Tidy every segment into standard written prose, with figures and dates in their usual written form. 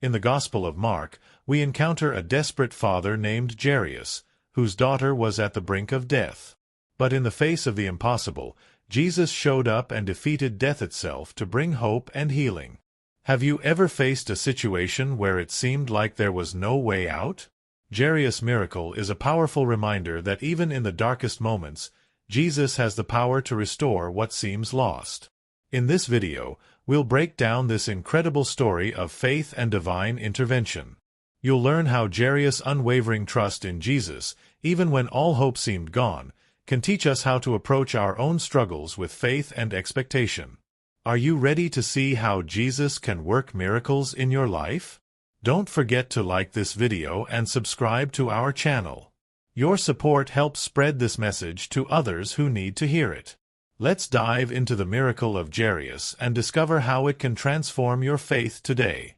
In the Gospel of Mark, we encounter a desperate father named Jairus, whose daughter was at the brink of death. But in the face of the impossible, Jesus showed up and defeated death itself to bring hope and healing. Have you ever faced a situation where it seemed like there was no way out? Jairus' miracle is a powerful reminder that even in the darkest moments, Jesus has the power to restore what seems lost. In this video, we'll break down this incredible story of faith and divine intervention. You'll learn how Jairus' unwavering trust in Jesus, even when all hope seemed gone, can teach us how to approach our own struggles with faith and expectation. Are you ready to see how Jesus can work miracles in your life? Don't forget to like this video and subscribe to our channel. Your support helps spread this message to others who need to hear it. Let's dive into the miracle of Jairus and discover how it can transform your faith today.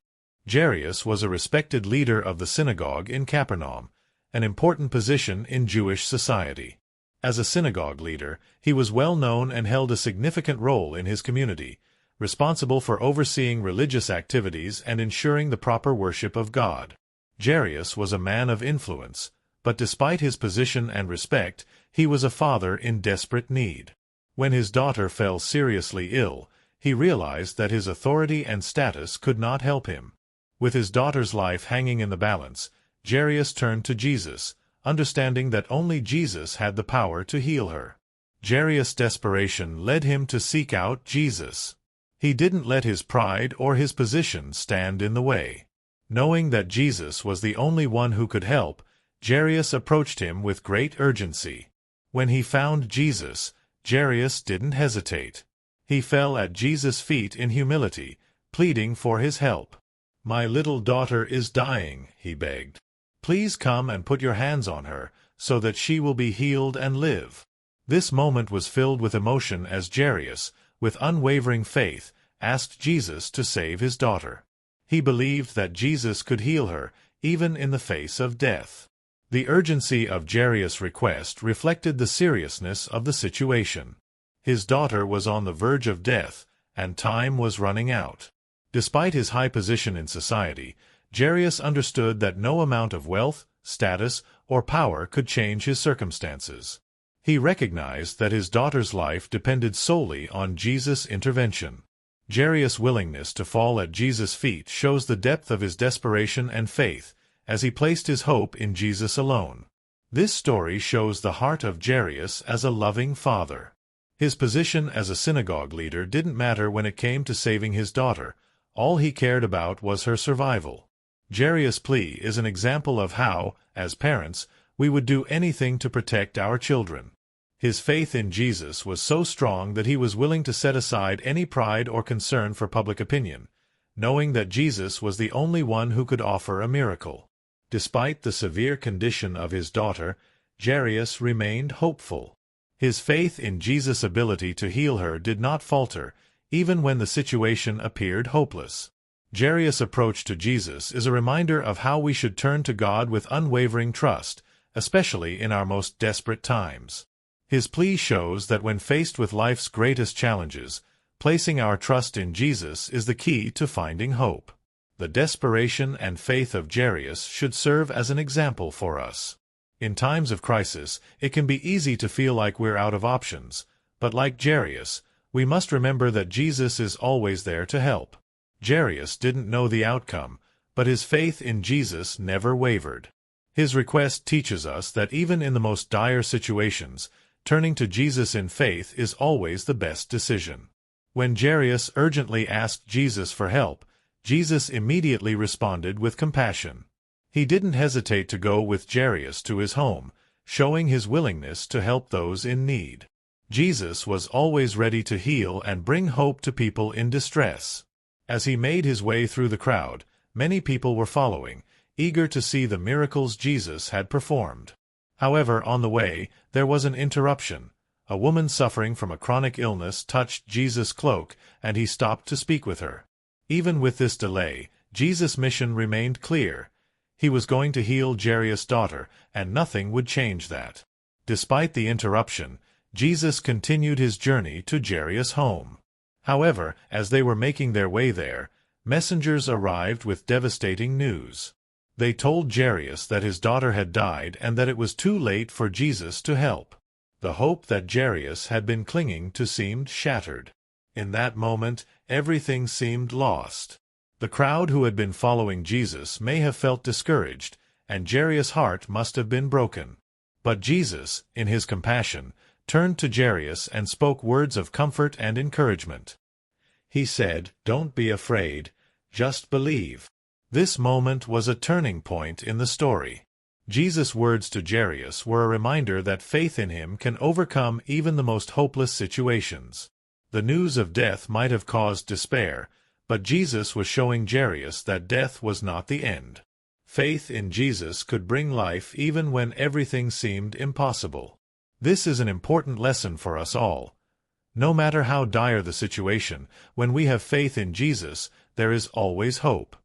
Jairus was a respected leader of the synagogue in Capernaum, an important position in Jewish society. As a synagogue leader, he was well known and held a significant role in his community, responsible for overseeing religious activities and ensuring the proper worship of God. Jairus was a man of influence, but despite his position and respect, he was a father in desperate need. When his daughter fell seriously ill, he realized that his authority and status could not help him. With his daughter's life hanging in the balance, Jairus turned to Jesus, understanding that only Jesus had the power to heal her. Jairus' desperation led him to seek out Jesus. He didn't let his pride or his position stand in the way. Knowing that Jesus was the only one who could help, Jairus approached him with great urgency. When he found Jesus, Jairus didn't hesitate. He fell at Jesus' feet in humility, pleading for his help. "My little daughter is dying," he begged. "Please come and put your hands on her, so that she will be healed and live." This moment was filled with emotion as Jairus, with unwavering faith, asked Jesus to save his daughter. He believed that Jesus could heal her, even in the face of death. The urgency of Jairus' request reflected the seriousness of the situation. His daughter was on the verge of death, and time was running out. Despite his high position in society, Jairus understood that no amount of wealth, status, or power could change his circumstances. He recognized that his daughter's life depended solely on Jesus' intervention. Jairus' willingness to fall at Jesus' feet shows the depth of his desperation and faith, as he placed his hope in Jesus alone. This story shows the heart of Jairus as a loving father. His position as a synagogue leader didn't matter when it came to saving his daughter. All he cared about was her survival. Jairus' plea is an example of how, as parents, we would do anything to protect our children. His faith in Jesus was so strong that he was willing to set aside any pride or concern for public opinion, knowing that Jesus was the only one who could offer a miracle. Despite the severe condition of his daughter, Jairus remained hopeful. His faith in Jesus' ability to heal her did not falter, even when the situation appeared hopeless. Jairus' approach to Jesus is a reminder of how we should turn to God with unwavering trust, especially in our most desperate times. His plea shows that when faced with life's greatest challenges, placing our trust in Jesus is the key to finding hope. The desperation and faith of Jairus should serve as an example for us. In times of crisis, it can be easy to feel like we're out of options, but like Jairus, we must remember that Jesus is always there to help. Jairus didn't know the outcome, but his faith in Jesus never wavered. His request teaches us that even in the most dire situations, turning to Jesus in faith is always the best decision. When Jairus urgently asked Jesus for help, Jesus immediately responded with compassion. He didn't hesitate to go with Jairus to his home, showing his willingness to help those in need. Jesus was always ready to heal and bring hope to people in distress. As he made his way through the crowd, many people were following, eager to see the miracles Jesus had performed. However, on the way, there was an interruption. A woman suffering from a chronic illness touched Jesus' cloak, and he stopped to speak with her. Even with this delay, Jesus' mission remained clear. He was going to heal Jairus' daughter, and nothing would change that. Despite the interruption, Jesus continued his journey to Jairus' home. However, as they were making their way there, Messengers arrived with devastating news. They told Jairus that his daughter had died and that it was too late for Jesus to help. The hope that Jairus had been clinging to seemed shattered. In that moment, everything seemed lost. The crowd who had been following Jesus may have felt discouraged, and Jairus' heart must have been broken. But Jesus, in his compassion, turned to Jairus and spoke words of comfort and encouragement. He said, "Don't be afraid, just believe." This moment was a turning point in the story. Jesus' words to Jairus were a reminder that faith in him can overcome even the most hopeless situations. The news of death might have caused despair, but Jesus was showing Jairus that death was not the end. Faith in Jesus could bring life even when everything seemed impossible. This is an important lesson for us all. No matter how dire the situation, when we have faith in Jesus, there is always hope.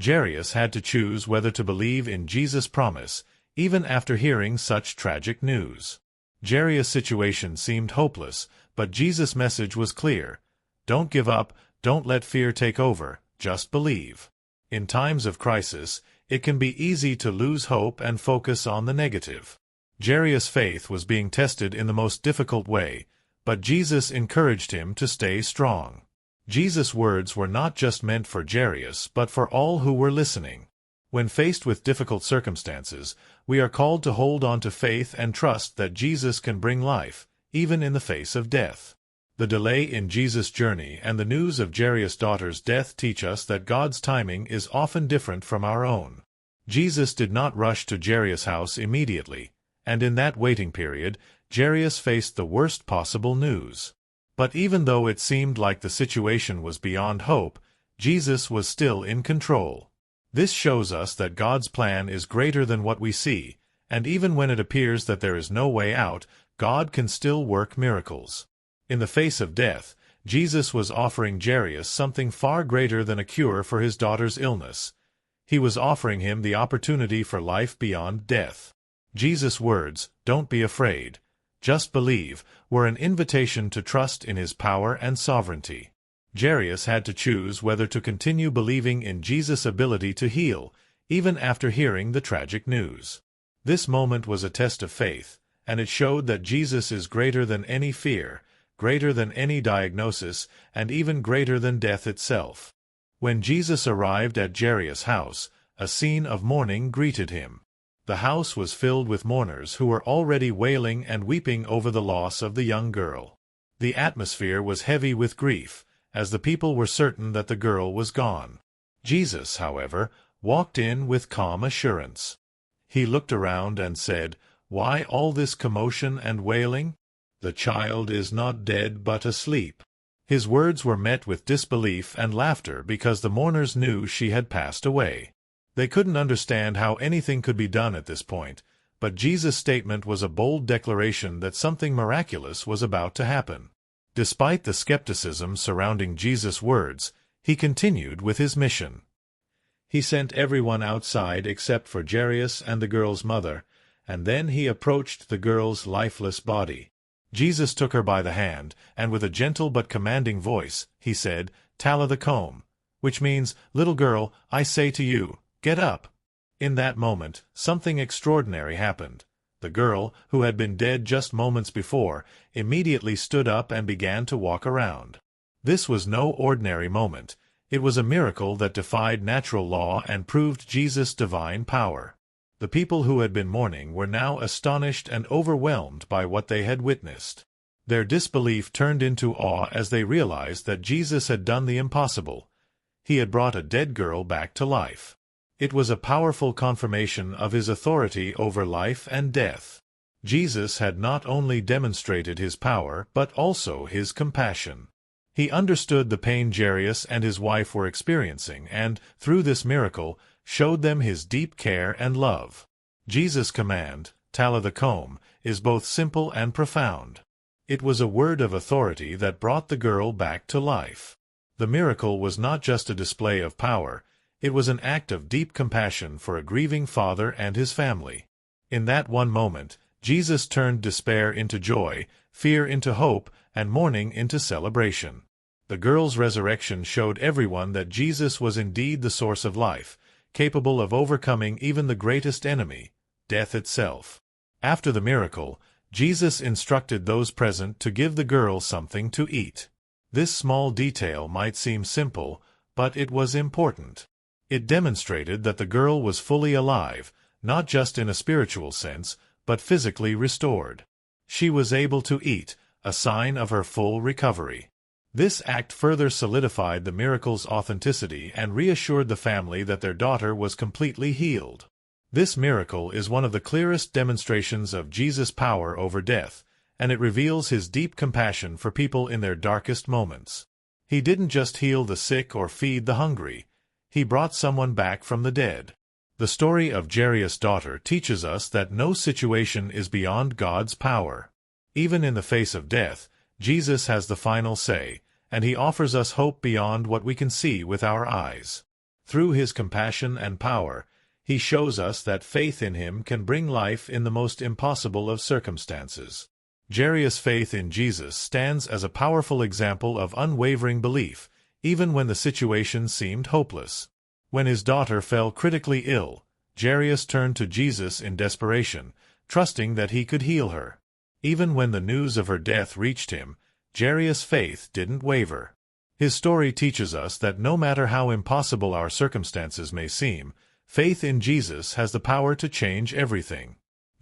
Jairus had to choose whether to believe in Jesus' promise, even after hearing such tragic news. Jairus' situation seemed hopeless, but Jesus' message was clear. Don't give up, don't let fear take over, just believe. In times of crisis, it can be easy to lose hope and focus on the negative. Jairus' faith was being tested in the most difficult way, but Jesus encouraged him to stay strong. Jesus' words were not just meant for Jairus, but for all who were listening. When faced with difficult circumstances, we are called to hold on to faith and trust that Jesus can bring life, even in the face of death. The delay in Jesus' journey and the news of Jairus' daughter's death teach us that God's timing is often different from our own. Jesus did not rush to Jairus' house immediately, and in that waiting period, Jairus faced the worst possible news. But even though it seemed like the situation was beyond hope, Jesus was still in control. This shows us that God's plan is greater than what we see, and even when it appears that there is no way out, God can still work miracles. In the face of death, Jesus was offering Jairus something far greater than a cure for his daughter's illness. He was offering him the opportunity for life beyond death. Jesus' words, "Don't be afraid, just believe," were an invitation to trust in his power and sovereignty. Jairus had to choose whether to continue believing in Jesus' ability to heal, even after hearing the tragic news. This moment was a test of faith, and it showed that Jesus is greater than any fear, greater than any diagnosis, and even greater than death itself. When Jesus arrived at Jairus' house, a scene of mourning greeted him. The house was filled with mourners who were already wailing and weeping over the loss of the young girl. The atmosphere was heavy with grief, as the people were certain that the girl was gone. Jesus, however, walked in with calm assurance. He looked around and said, "Why all this commotion and wailing? The child is not dead but asleep." His words were met with disbelief and laughter because the mourners knew she had passed away. They couldn't understand how anything could be done at this point, but Jesus' statement was a bold declaration that something miraculous was about to happen. Despite the skepticism surrounding Jesus' words, he continued with his mission. He sent everyone outside except for Jairus and the girl's mother, and then he approached the girl's lifeless body. Jesus took her by the hand, and with a gentle but commanding voice, he said, "Talitha koum," which means, "Little girl, I say to you, get up." In that moment, something extraordinary happened. The girl, who had been dead just moments before, immediately stood up and began to walk around. This was no ordinary moment. It was a miracle that defied natural law and proved Jesus' divine power. The people who had been mourning were now astonished and overwhelmed by what they had witnessed. Their disbelief turned into awe as they realized that Jesus had done the impossible. He had brought a dead girl back to life. It was a powerful confirmation of his authority over life and death. Jesus had not only demonstrated his power, but also his compassion. He understood the pain Jairus and his wife were experiencing and, through this miracle, showed them his deep care and love. Jesus' command, Talitha koum, is both simple and profound. It was a word of authority that brought the girl back to life. The miracle was not just a display of power, it was an act of deep compassion for a grieving father and his family. In that one moment, Jesus turned despair into joy, fear into hope, and mourning into celebration. The girl's resurrection showed everyone that Jesus was indeed the source of life, capable of overcoming even the greatest enemy, death itself. After the miracle, Jesus instructed those present to give the girl something to eat. This small detail might seem simple, but it was important. It demonstrated that the girl was fully alive, not just in a spiritual sense, but physically restored. She was able to eat, a sign of her full recovery. This act further solidified the miracle's authenticity and reassured the family that their daughter was completely healed. This miracle is one of the clearest demonstrations of Jesus' power over death, and it reveals his deep compassion for people in their darkest moments. He didn't just heal the sick or feed the hungry. He brought someone back from the dead. The story of Jairus' daughter teaches us that no situation is beyond God's power. Even in the face of death, Jesus has the final say, and he offers us hope beyond what we can see with our eyes. Through his compassion and power, he shows us that faith in him can bring life in the most impossible of circumstances. Jairus' faith in Jesus stands as a powerful example of unwavering belief, even when the situation seemed hopeless. When his daughter fell critically ill, Jairus turned to Jesus in desperation, trusting that he could heal her. Even when the news of her death reached him, Jairus' faith didn't waver. His story teaches us that no matter how impossible our circumstances may seem, faith in Jesus has the power to change everything.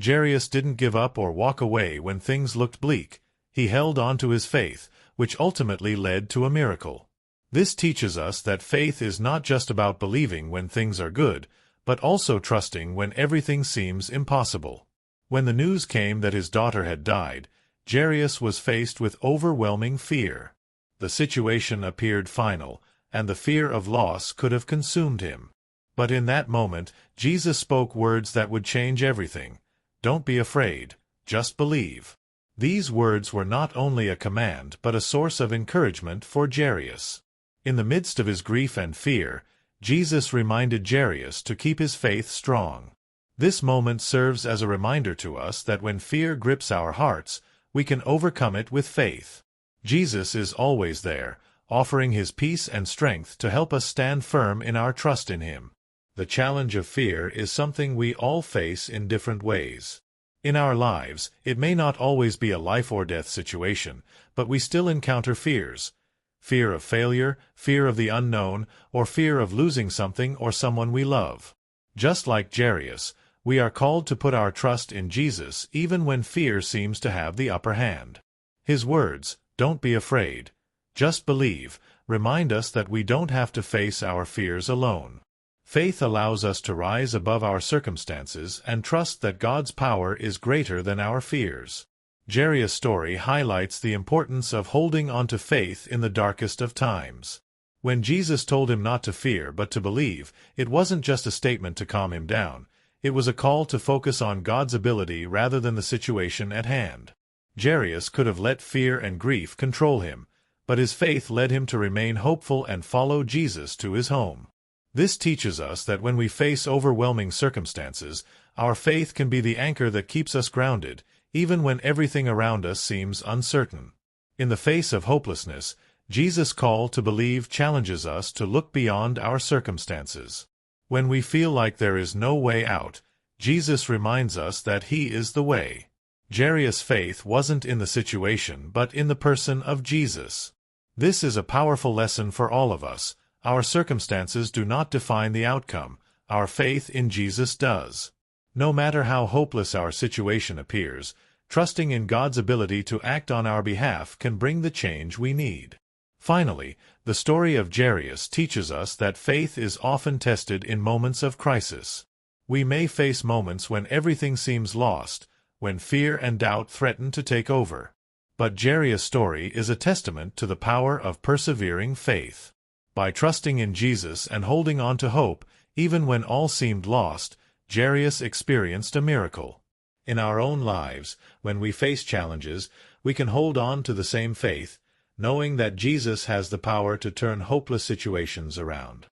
Jairus didn't give up or walk away when things looked bleak. He held on to his faith, which ultimately led to a miracle. This teaches us that faith is not just about believing when things are good, but also trusting when everything seems impossible. When the news came that his daughter had died, Jairus was faced with overwhelming fear. The situation appeared final, and the fear of loss could have consumed him. But in that moment, Jesus spoke words that would change everything. "Don't be afraid, just believe." These words were not only a command but a source of encouragement for Jairus. In the midst of his grief and fear, Jesus reminded Jairus to keep his faith strong. This moment serves as a reminder to us that when fear grips our hearts, we can overcome it with faith. Jesus is always there, offering his peace and strength to help us stand firm in our trust in him. The challenge of fear is something we all face in different ways. In our lives, it may not always be a life-or-death situation, but we still encounter fears. Fear of failure, fear of the unknown, or fear of losing something or someone we love. Just like Jairus, we are called to put our trust in Jesus even when fear seems to have the upper hand. His words, "Don't be afraid, just believe," remind us that we don't have to face our fears alone. Faith allows us to rise above our circumstances and trust that God's power is greater than our fears. Jairus' story highlights the importance of holding on to faith in the darkest of times. When Jesus told him not to fear but to believe, it wasn't just a statement to calm him down. It was a call to focus on God's ability rather than the situation at hand. Jairus could have let fear and grief control him, but his faith led him to remain hopeful and follow Jesus to his home. This teaches us that when we face overwhelming circumstances, our faith can be the anchor that keeps us grounded, even when everything around us seems uncertain. In the face of hopelessness, Jesus' call to believe challenges us to look beyond our circumstances. When we feel like there is no way out, Jesus reminds us that he is the way. Jairus' faith wasn't in the situation but in the person of Jesus. This is a powerful lesson for all of us. Our circumstances do not define the outcome. Our faith in Jesus does. No matter how hopeless our situation appears, trusting in God's ability to act on our behalf can bring the change we need. Finally, the story of Jairus teaches us that faith is often tested in moments of crisis. We may face moments when everything seems lost, when fear and doubt threaten to take over. But Jairus' story is a testament to the power of persevering faith. By trusting in Jesus and holding on to hope, even when all seemed lost, Jairus experienced a miracle. In our own lives, when we face challenges, we can hold on to the same faith, knowing that Jesus has the power to turn hopeless situations around.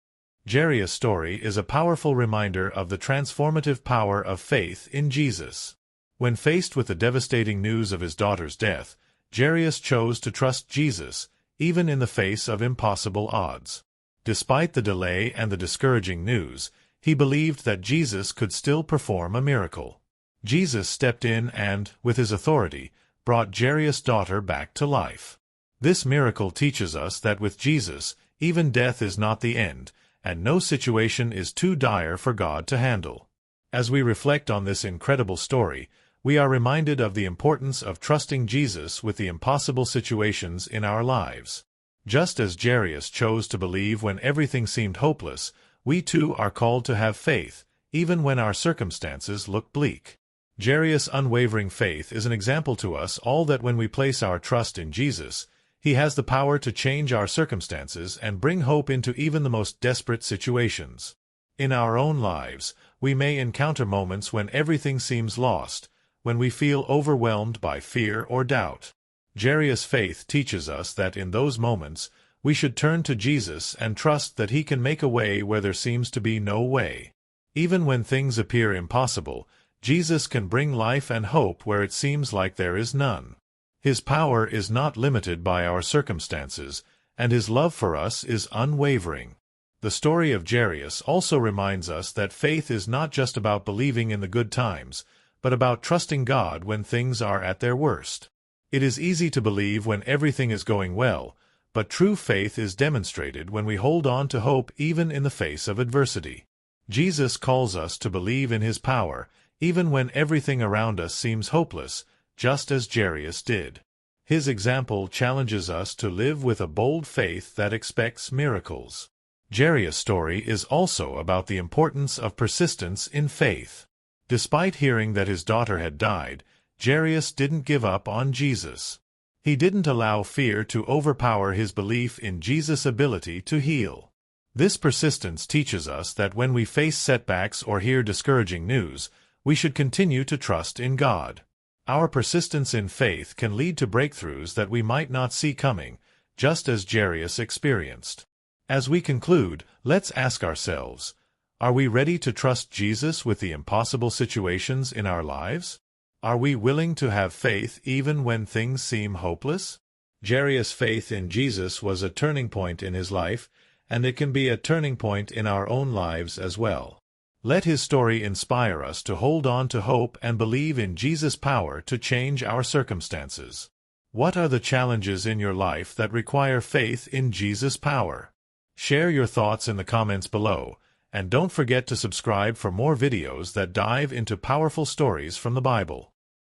Jairus' story is a powerful reminder of the transformative power of faith in Jesus. When faced with the devastating news of his daughter's death, Jairus chose to trust Jesus, even in the face of impossible odds. Despite the delay and the discouraging news, he believed that Jesus could still perform a miracle. Jesus stepped in and, with his authority, brought Jairus' daughter back to life. This miracle teaches us that with Jesus, even death is not the end, and no situation is too dire for God to handle. As we reflect on this incredible story, we are reminded of the importance of trusting Jesus with the impossible situations in our lives. Just as Jairus chose to believe when everything seemed hopeless, we too are called to have faith, even when our circumstances look bleak. Jairus' unwavering faith is an example to us all that when we place our trust in Jesus, he has the power to change our circumstances and bring hope into even the most desperate situations. In our own lives, we may encounter moments when everything seems lost, when we feel overwhelmed by fear or doubt. Jairus' faith teaches us that in those moments, we should turn to Jesus and trust that he can make a way where there seems to be no way. Even when things appear impossible, Jesus can bring life and hope where it seems like there is none. His power is not limited by our circumstances, and his love for us is unwavering. The story of Jairus also reminds us that faith is not just about believing in the good times, but about trusting God when things are at their worst. It is easy to believe when everything is going well, but true faith is demonstrated when we hold on to hope even in the face of adversity. Jesus calls us to believe in his power, even when everything around us seems hopeless, just as Jairus did. His example challenges us to live with a bold faith that expects miracles. Jairus' story is also about the importance of persistence in faith. Despite hearing that his daughter had died, Jairus didn't give up on Jesus. He didn't allow fear to overpower his belief in Jesus' ability to heal. This persistence teaches us that when we face setbacks or hear discouraging news, we should continue to trust in God. Our persistence in faith can lead to breakthroughs that we might not see coming, just as Jairus experienced. As we conclude, let's ask ourselves, are we ready to trust Jesus with the impossible situations in our lives? Are we willing to have faith even when things seem hopeless? Jairus' faith in Jesus was a turning point in his life, and it can be a turning point in our own lives as well. Let his story inspire us to hold on to hope and believe in Jesus' power to change our circumstances. What are the challenges in your life that require faith in Jesus' power? Share your thoughts in the comments below, and don't forget to subscribe for more videos that dive into powerful stories from the Bible.